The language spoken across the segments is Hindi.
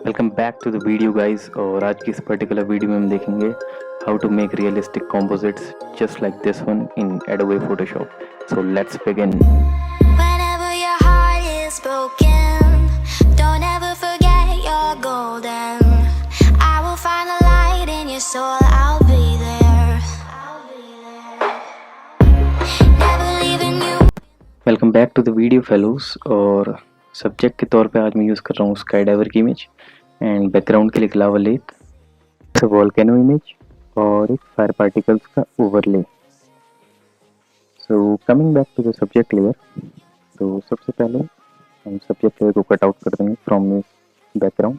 Welcome back to the video guys. और आज की इस पर्टिकुलर वीडियो में हम देखेंगे how to make realistic composites just like this one in Adobe Photoshop. So let's begin. Whenever your heart is broken, don't ever forget you're golden. I will find the light in your soul, I'll be there. Never leaving you. Welcome back to the video fellows. और सब्जेक्ट के तौर पे आज मैं यूज़ कर रहा हूँ स्काई डाइवर की इमेज एंड बैकग्राउंड के लिए लावा लेक, वॉल्केनो इमेज और एक फायर पार्टिकल्स का overlay. So coming back to the subject layer, तो सबसे पहले हम सब्जेक्ट लेयर को कट आउट कर देंगे from this background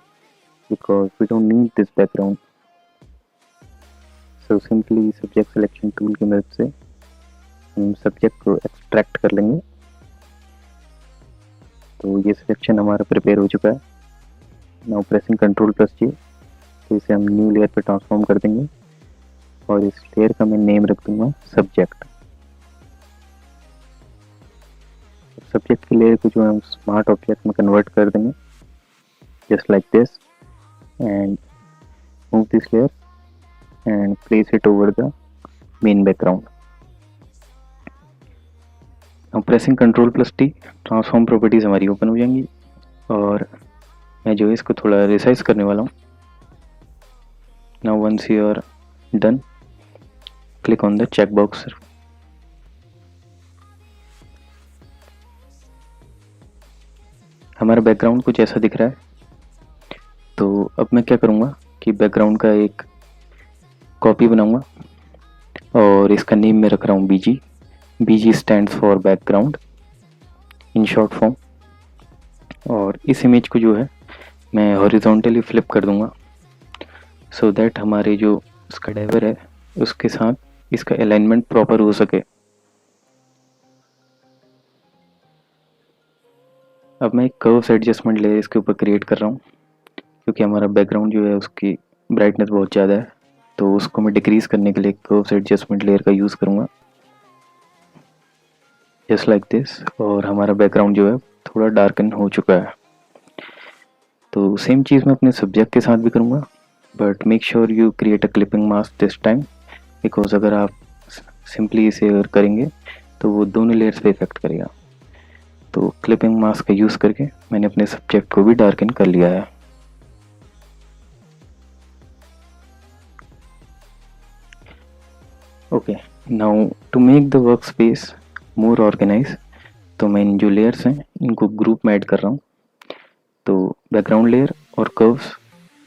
because we don't need this background. So simply subject selection tool की मदद से हम सब्जेक्ट को एक्सट्रैक्ट कर लेंगे। तो ये सिलेक्शन हमारा प्रिपेयर हो चुका है। नाउ प्रेसिंग Ctrl+J, तो इसे हम न्यू लेयर पे ट्रांसफॉर्म कर देंगे और इस लेयर का मैं नेम रख दूंगा सब्जेक्ट। सब्जेक्ट की लेयर को जो है हम स्मार्ट ऑब्जेक्ट में कन्वर्ट कर देंगे just like this and move this layer and place it over the main background. अब प्रेसिंग Ctrl+T, ट्रांसफॉर्म प्रॉपर्टीज हमारी ओपन हो जाएंगी और मैं जो है इसको थोड़ा रिसाइज करने वाला हूँ। Now once you are done, click on the check box. हमारा बैकग्राउंड कुछ ऐसा दिख रहा है। तो अब मैं क्या करूँगा कि बैकग्राउंड का एक कॉपी बनाऊंगा और इसका नेम मैं रख रहा हूँ BG। BG stands for background in short form. और इस इमेज को जो है मैं हॉरिजॉन्टली फ्लिप कर दूंगा सो दैट हमारे जो इसका डाइवर है उसके साथ इसका अलाइनमेंट प्रॉपर हो सके। अब मैं एक कर्व्स एडजस्टमेंट लेयर इसके ऊपर क्रिएट कर रहा हूँ क्योंकि हमारा बैकग्राउंड जो है उसकी ब्राइटनेस बहुत ज़्यादा है, तो उसको मैं डिक्रीज करने के लिए कर्व्स एडजस्टमेंट लेयर का यूज़ करूँगा जस्ट लाइक दिस। और हमारा बैकग्राउंड जो है थोड़ा डार्कन हो चुका है। तो सेम चीज़ मैं अपने सब्जेक्ट के साथ भी करूँगा, but make sure you create a clipping mask this time because अगर आप सिंपली इसे अगर करेंगे तो वो दोनों लेयर्स पे इफेक्ट करेगा। तो क्लिपिंग मास्क का यूज़ करके मैंने अपने सब्जेक्ट को भी डार्कन कर लिया है। Okay, now to make the work space more organise, तो मैं इन जो लेयर्स हैं इनको ग्रुप में ऐड कर रहा हूँ। तो बैकग्राउंड लेयर और कर्व्स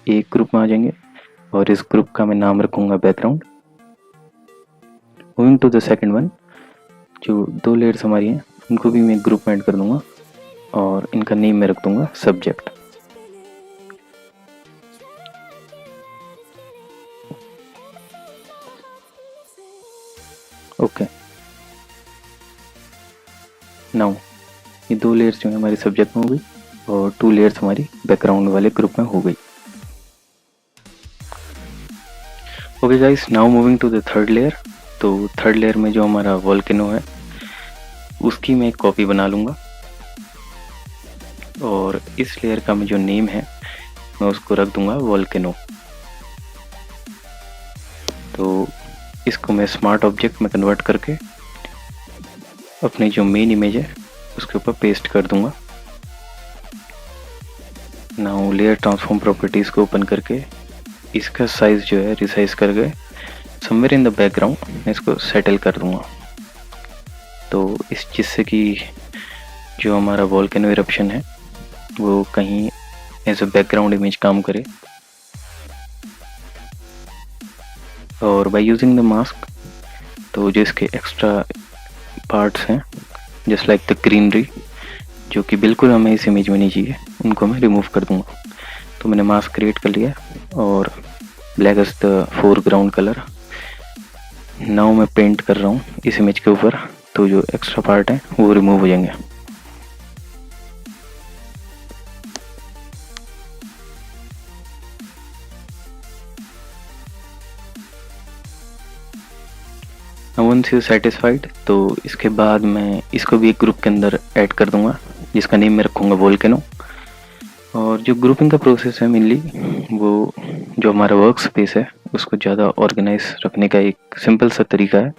एक ग्रुप में आ जाएंगे और इस ग्रुप का मैं नाम रखूँगा background. Moving to the second one, जो दो लेयर्स हमारी हैं इनको भी मैं ग्रुप में ऐड कर दूँगा और इनका नेम मैं रख दूँगा सब्जेक्ट। ओके, नाउ ये दो लेयर्स जो है हमारी सब्जेक्ट में हो गई और 2 लेयर्स हमारी बैकग्राउंड वाले ग्रुप में हो गई। Okay guys, now moving to the third layer. तो थर्ड लेयर में जो हमारा वॉल्केनो है उसकी मैं एक कॉपी बना लूँगा और इस लेयर का मैं जो नेम है मैं उसको रख दूँगा वॉल्केनो। तो इसको मैं स्मार्ट ऑब्जेक्ट में कन्वर्ट करके अपनी जो मेन इमेज है उसके ऊपर पेस्ट कर दूंगा। नाउ लेयर ट्रांसफॉर्म प्रॉपर्टीज को ओपन करके इसका साइज जो है रिसाइज करके समवेयर इन द बैकग्राउंड मैं इसको सेटल कर दूंगा। तो इस जिससे कि जो हमारा वॉल्केनो इरप्शन है वो कहीं एज अ बैकग्राउंड इमेज काम करे। और बाय यूजिंग द मास्क, तो जो इसके एक्स्ट्रा पार्ट्स हैं जस्ट लाइक द ग्रीनरी जो कि बिल्कुल हमें इस इमेज में नहीं चाहिए, उनको मैं रिमूव कर दूंगा। तो मैंने मास्क क्रिएट कर लिया और black is the foreground colour. Now मैं पेंट कर रहा हूँ इस इमेज के ऊपर, तो जो एक्स्ट्रा पार्ट है वो रिमूव हो जाएंगे। वंस यू सेटिस्फाइड, तो इसके बाद मैं इसको भी एक ग्रुप के अंदर ऐड कर दूंगा जिसका नेम मैं रखूँगा वॉल्केनो। और जो ग्रुपिंग का प्रोसेस है मेनली वो जो हमारा वर्क स्पेस है उसको ज़्यादा ऑर्गेनाइज रखने का एक सिंपल सा तरीका है।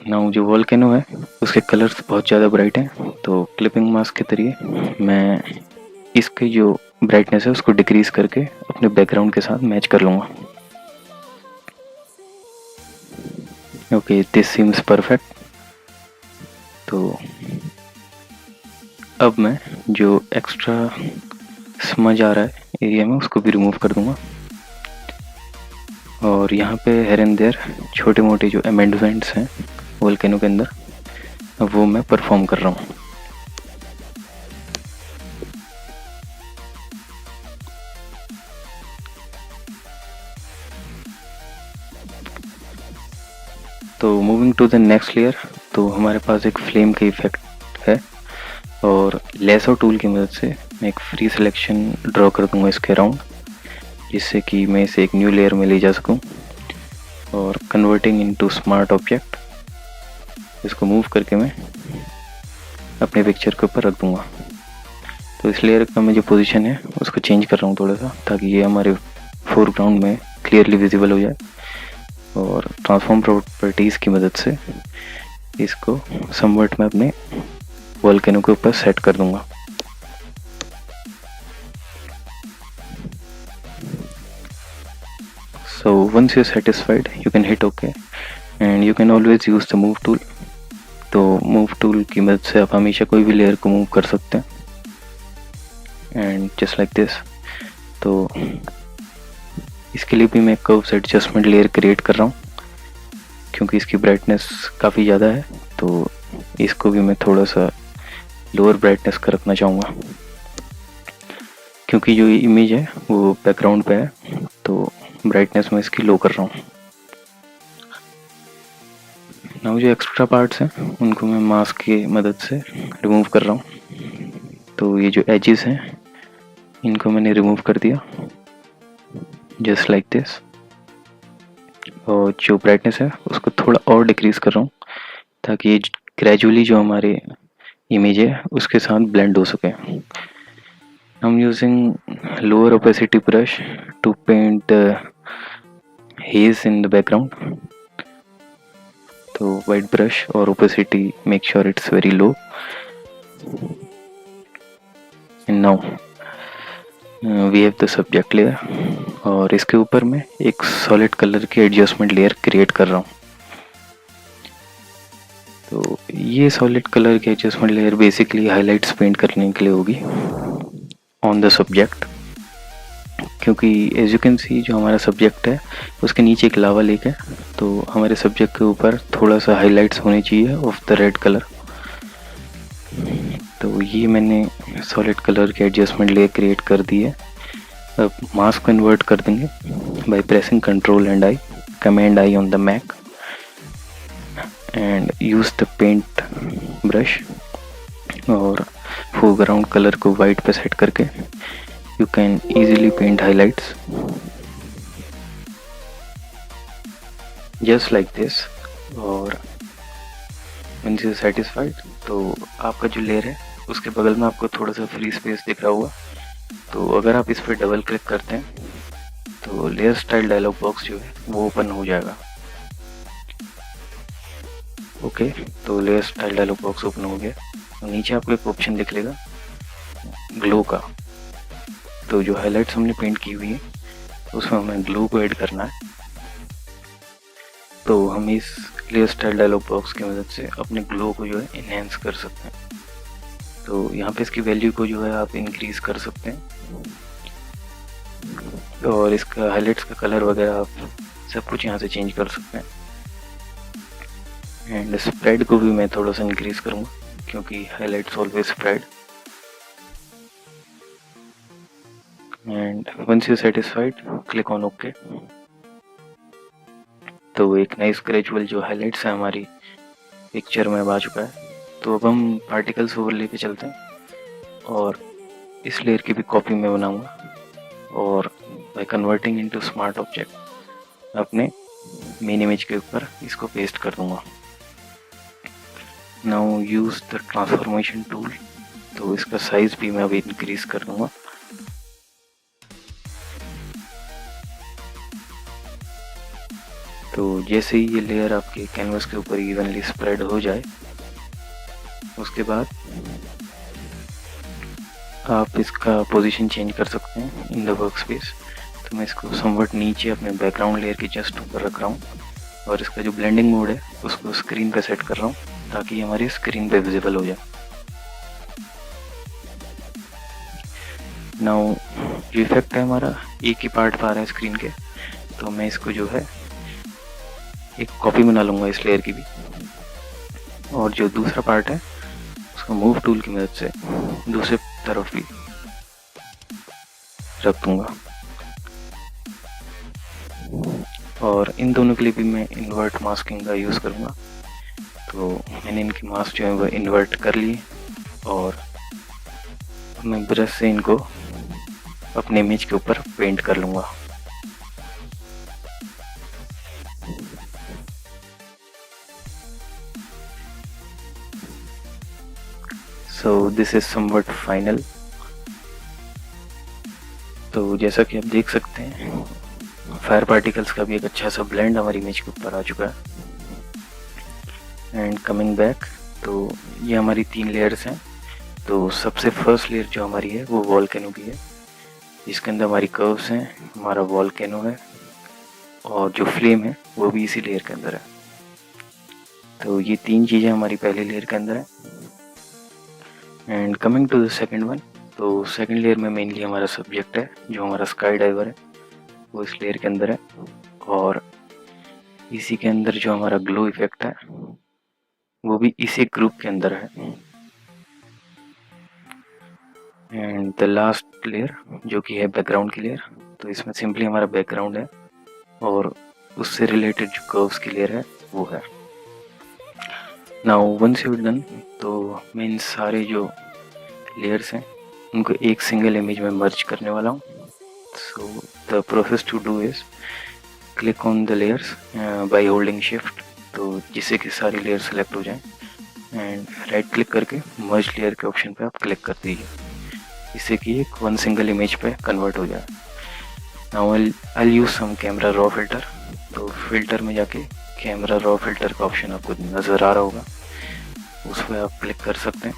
नाउ जो वोल्केनो है उसके कलर्स बहुत ज़्यादा ब्राइट हैं, तो क्लिपिंग मास्क के जरिए मैं इसकी जो ब्राइटनेस है उसको डिक्रीज करके अपने बैकग्राउंड के साथ मैच कर लूँगा। Okay, this seems perfect. तो अब मैं जो एक्स्ट्रा समझ आ रहा है एरिया में उसको भी रिमूव कर दूंगा, और यहाँ पे हेयर एंड देयर छोटे मोटे जो अमेंडमेंट्स हैं वोल्केनो के अंदर वो मैं परफॉर्म कर रहा हूँ। तो moving to the next layer, तो हमारे पास एक फ्लेम का इफेक्ट है, और लेसो टूल की मदद से मैं एक फ्री सिलेक्शन ड्रॉ कर दूंगा इसके अराउंड, जिससे कि मैं इसे एक न्यू लेयर में ले जा सकूं। और कन्वर्टिंग इनटू स्मार्ट ऑब्जेक्ट, इसको मूव करके मैं अपने पिक्चर के ऊपर रख दूंगा। तो इस लेयर का मैं जो पोजीशन है उसको चेंज कर रहा हूँ थोड़ा सा, ताकि ये हमारे फोरग्राउंड में क्लियरली विजिबल हो जाए। और ट्रांसफॉर्म प्रॉपर्टीज़ की मदद से इसको समवट में अपने वोल्केनो के ऊपर सेट कर दूंगा। So once you're satisfied, you can hit OK, and you can always use the move tool। तो मूव टूल की मदद से आप हमेशा कोई भी लेयर को मूव कर सकते हैं, एंड जस्ट लाइक दिस। तो इसके लिए भी मैं कर्व्स एडजस्टमेंट लेयर क्रिएट कर रहा हूँ, क्योंकि इसकी ब्राइटनेस काफ़ी ज़्यादा है, तो इसको भी मैं थोड़ा सा लोअर ब्राइटनेस का रखना चाहूँगा, क्योंकि जो ये इमेज है वो बैकग्राउंड पे है, तो ब्राइटनेस मैं इसकी लो कर रहा हूँ। नाउ जो एक्स्ट्रा पार्ट्स हैं उनको मैं मास्क की मदद से रिमूव कर रहा हूँ। तो ये जो एजेस हैं इनको मैंने रिमूव कर दिया, जस्ट लाइक दिस। और जो ब्राइटनेस है उसको थोड़ा और डिक्रीज कर रहा हूँ, ताकि ये ग्रेजुअली जो हमारे इमेज है उसके साथ ब्लेंड हो सके। I am using lower opacity brush to paint haze in the background. तो वाइट ब्रश और opacity make sure it's very low. And now we have the subject layer, और इसके ऊपर मैं एक सॉलिड कलर की एडजस्टमेंट लेयर क्रिएट कर रहा हूँ। तो ये सॉलिड कलर की adjustment layer basically highlights paint करने के लिए होगी ऑन द सब्जेक्ट, क्योंकि एज यू कैन सी जो हमारा सब्जेक्ट है उसके नीचे एक लावा लेक है, तो हमारे सब्जेक्ट के ऊपर थोड़ा सा हाइलाइट्स होने चाहिए ऑफ द रेड कलर। तो ये मैंने सॉलिड कलर के एडजस्टमेंट लेयर क्रिएट कर दी है। अब मास्क कन्वर्ट कर देंगे by pressing control and I, command I on the Mac, and use the paint brush, और फोरग्राउंड कलर को वाइट पे सेट करके you can easily paint highlights just like this। और once you're satisfied, तो आपका जो लेयर है उसके बगल में आपको थोड़ा सा फ्री स्पेस दिख रहा होगा, तो अगर आप इस पर डबल क्लिक करते हैं तो लेयर स्टाइल डायलॉग बॉक्स जो है वो ओपन हो जाएगा। ओके, तो layer style dialog box open हो गया, तो नीचे आपको एक ऑप्शन दिख लेगा ग्लो का। तो जो हाइलाइट्स हमने पेंट की हुई है उसमें हमें ग्लो को ऐड करना है। तो हम इस लेयर स्टाइल डायलॉग बॉक्स की मदद से अपने ग्लो को जो है इनहेंस कर सकते हैं। तो यहाँ पे इसकी वैल्यू को जो है आप इंक्रीज कर सकते हैं, और इसका हाइलाइट्स का कलर वगैरह आप सब कुछ यहाँ से चेंज कर सकते हैं। एंड स्प्रेड को भी मैं थोड़ा सा इंक्रीज करूँगा, क्योंकि highlights always spread. And once you satisfied, click on okay. तो एक नाइस ग्रेजुअल जो हाइलाइट्स है हमारी पिक्चर में आ चुका है। तो अब हम पार्टिकल्स ओवरले पे चलते हैं, और इस लेयर की भी कॉपी मैं बनाऊंगा, और by converting into smart object अपने मेन इमेज के ऊपर इसको पेस्ट कर दूंगा। Now use the transformation tool तो इसका साइज भी मैं अभी इंक्रीज कर दूंगा। तो जैसे ही ये लेयर आपके कैनवस के ऊपर इवनली स्प्रेड हो जाए, उसके बाद आप इसका पोजीशन चेंज कर सकते हैं इन द वर्क स्पेस। तो मैं इसको समवट नीचे अपने बैकग्राउंड लेयर के जस्ट ऊपर रख रहा हूँ, और इसका जो ब्लेंडिंग मोड है उसको स्क्रीन पे सेट कर रहा हूँ ताकि हमारी स्क्रीन पे विजिबल हो जाए। नाउ जो इफेक्ट है हमारा एक ही पार्ट पा रहा है स्क्रीन के, तो मैं इसको जो है एक कॉपी बना लूँगा इस लेयर की भी, और जो दूसरा पार्ट है उसको मूव टूल की मदद से दूसरे तरफ भी रख दूँगा। और इन दोनों के लिए भी मैं इन्वर्ट मास्किंग का यूज़ करूँगा। तो मैंने इनकी मास्क जो है वो इन्वर्ट कर लिए, और मैं ब्रश से इनको अपने इमेज के ऊपर पेंट कर लूँगा। So this is somewhat final. तो जैसा कि आप देख सकते हैं फायर पार्टिकल्स का भी एक अच्छा सा ब्लेंड हमारी इमेज के ऊपर आ चुका है। एंड कमिंग बैक, तो ये हमारी 3 लेयर्स हैं। तो सबसे फर्स्ट लेयर जो हमारी है वो वॉल्केनो की है, जिसके अंदर हमारी कर्व्स हैं, हमारा वॉल्केनो है, और जो फ्लेम है वो भी इसी लेयर के अंदर है। तो ये 3 चीज़ें हमारी पहली लेयर के अंदर है। And coming to the second one, तो सेकेंड लेयर में मेनली हमारा सब्जेक्ट है जो हमारा स्काई डाइवर है, वो इस लेयर के अंदर है, और इसी के अंदर जो हमारा ग्लो इफेक्ट है वो भी इसी ग्रुप के अंदर है। एंड द लास्ट लेयर जो कि है बैकग्राउंड की लेयर, तो इसमें सिंपली हमारा बैकग्राउंड है और उससे रिलेटेड जो कर्व्स की लेयर है वो है। नाउ वंस यू डन, तो मैं इन सारे जो लेयर्स हैं उनको एक सिंगल इमेज में मर्ज करने वाला हूँ। So the process to do is click on the layers by holding shift, तो जिससे कि सारी लेयर सेलेक्ट हो जाएं, एंड राइट क्लिक करके मर्ज लेयर के ऑप्शन पे आप क्लिक कर दीजिए, इससे कि एक वन सिंगल इमेज पे कन्वर्ट हो जाए। Now I use some camera raw filter, तो फिल्टर में जाके कैमरा रॉ फिल्टर का ऑप्शन आपको नज़र आ रहा होगा, उस पर आप क्लिक कर सकते हैं।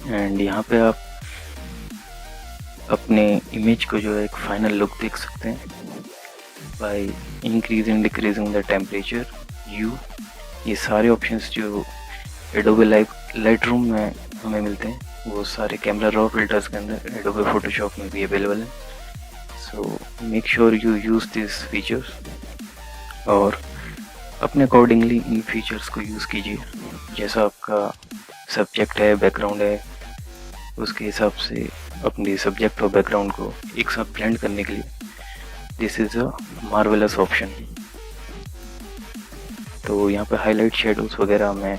एंड यहाँ पे आप अपने इमेज को जो है एक फाइनल लुक देख सकते हैं by increasing decreasing the temperature you. ये सारे ऑप्शंस जो एडोबे लाइटरूम में हमें मिलते हैं वो सारे कैमरा रॉ फिल्टर्स के अंदर एडोबे फोटोशॉप में भी अवेलेबल है। So make sure you use this features और अपने अकॉर्डिंगली इन फीचर्स को यूज़ कीजिए। जैसा आपका सब्जेक्ट है, बैकग्राउंड है, उसके हिसाब से अपने सब्जेक्ट और बैकग्राउंड को एक साथ ब्लेंड करने के लिए this is a marvellous option. तो यहाँ पे हाईलाइट शेडोज वगैरह मैं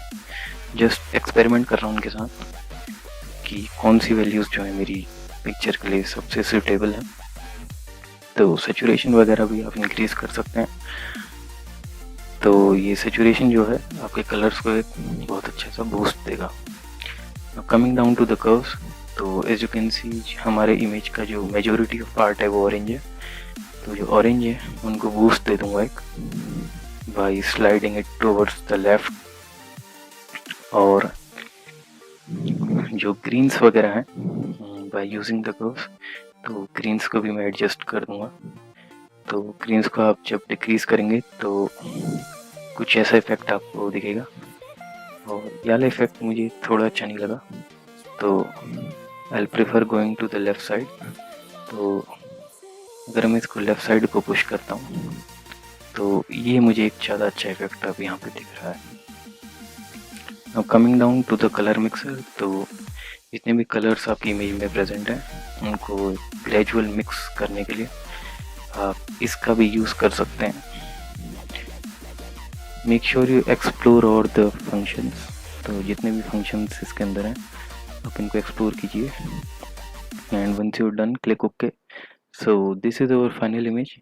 जस्ट एक्सपेरिमेंट कर रहा हूँ उनके साथ कि कौन सी वैल्यूज़ जो है मेरी पिक्चर के लिए सबसे सूटेबल है। तो सैचुरेशन वगैरह भी आप इंक्रीज़ कर सकते हैं। तो ये सैचुरेशन जो है आपके कलर्स को एक बहुत अच्छा सा बूस्ट देगा। Coming down to the curves, तो एज यू कैन सी हमारे इमेज का जो मेजॉरिटी ऑफ पार्ट है वो ऑरेंज है, तो जो ऑरेंज है उनको बूस्ट दे दूंगा एक by sliding it towards the left. और जो ग्रीन्स वगैरह हैं बाय यूजिंग द कर्व्स, तो ग्रीन्स को भी मैं एडजस्ट कर दूंगा। तो ग्रीन्स को आप जब डिक्रीज करेंगे तो कुछ ऐसा इफेक्ट आपको दिखेगा, और ये वाला इफेक्ट मुझे थोड़ा अच्छा नहीं लगा, तो I prefer going to the left side. तो अगर मैं इसको लेफ़्ट साइड को पुश करता हूँ तो ये मुझे एक ज़्यादा अच्छा इफेक्ट अब यहाँ पे दिख रहा है। अब coming down to the colour mixer, तो जितने भी कलर्स आपकी इमेज में प्रेजेंट हैं उनको ग्रेजुअल मिक्स करने के लिए आप इसका भी यूज़ कर सकते हैं। मेक श्योर यू एक्सप्लोर और द फंक्शंस, तो जितने भी फंक्शंस इसके अंदर हैं आप इनको एक्सप्लोर कीजिए। And once you done click okay. So this is our final image.